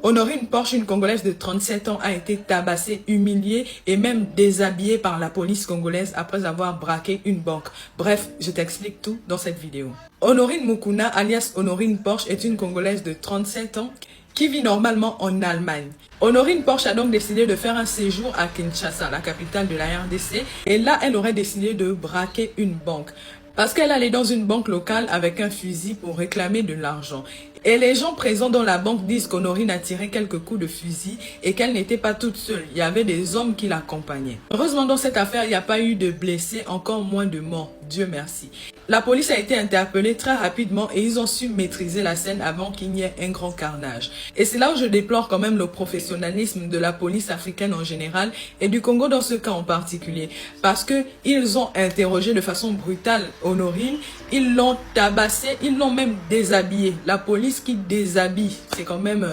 Honorine Porsche, une Congolaise de 37 ans, a été tabassée, humiliée et même déshabillée par la police congolaise après avoir braqué une banque. Bref, je t'explique tout dans cette vidéo. Honorine Mukuna, alias Honorine Porsche, est une Congolaise de 37 ans qui vit normalement en Allemagne. Honorine Porsche a donc décidé de faire un séjour à Kinshasa, la capitale de la RDC, et là, elle aurait décidé de braquer une banque. Parce qu'elle allait dans une banque locale avec un fusil pour réclamer de l'argent. Et les gens présents dans la banque disent qu'Honorine a tiré quelques coups de fusil et qu'elle n'était pas toute seule. Il y avait des hommes qui l'accompagnaient. Heureusement, dans cette affaire, il n'y a pas eu de blessés, encore moins de morts. Dieu merci. La police a été interpellée très rapidement et ils ont su maîtriser la scène avant qu'il n'y ait un grand carnage. Et c'est là où je déplore quand même le professionnalisme de la police africaine en général et du Congo dans ce cas en particulier. Parce que ils ont interrogé de façon brutale Honorine, ils l'ont tabassée, ils l'ont même déshabillée. La police qui déshabille, c'est quand même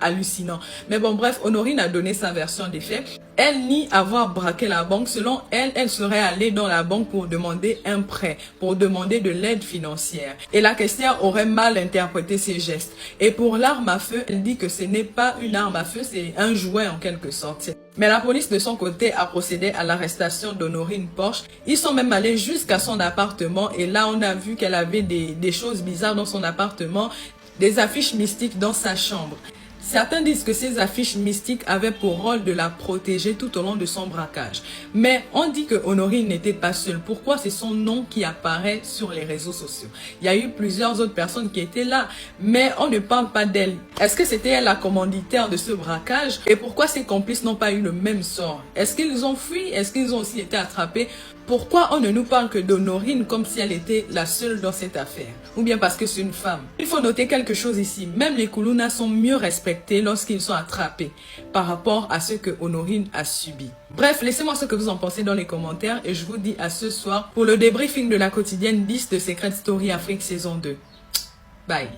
hallucinant. Mais bon, bref, Honorine a donné sa version des faits. Elle nie avoir braqué la banque. Selon elle, elle serait allée dans la banque pour demander un prêt, pour demander de l'aide financière. Et la caissière aurait mal interprété ses gestes. Et pour l'arme à feu, elle dit que ce n'est pas une arme à feu, c'est un jouet en quelque sorte. Mais la police de son côté a procédé à l'arrestation d'Honorine Porsche. Ils sont même allés jusqu'à son appartement et là on a vu qu'elle avait des choses bizarres dans son appartement, des affiches mystiques dans sa chambre. Certains disent que ces affiches mystiques avaient pour rôle de la protéger tout au long de son braquage. Mais on dit que Honorine n'était pas seule. Pourquoi c'est son nom qui apparaît sur les réseaux sociaux? Il y a eu plusieurs autres personnes qui étaient là, mais on ne parle pas d'elle. Est-ce que c'était elle la commanditaire de ce braquage? Et pourquoi ses complices n'ont pas eu le même sort? Est-ce qu'ils ont fui? Est-ce qu'ils ont aussi été attrapés? Pourquoi on ne nous parle que d'Honorine comme si elle était la seule dans cette affaire? Ou bien parce que c'est une femme? Il faut noter quelque chose ici. Même les Kulunas sont mieux respectés lorsqu'ils sont attrapés par rapport à ce que Honorine a subi. Bref, laissez-moi ce que vous en pensez dans les commentaires et je vous dis à ce soir pour le débriefing de la quotidienne 10 de Secret Story Afrique saison 2. Bye.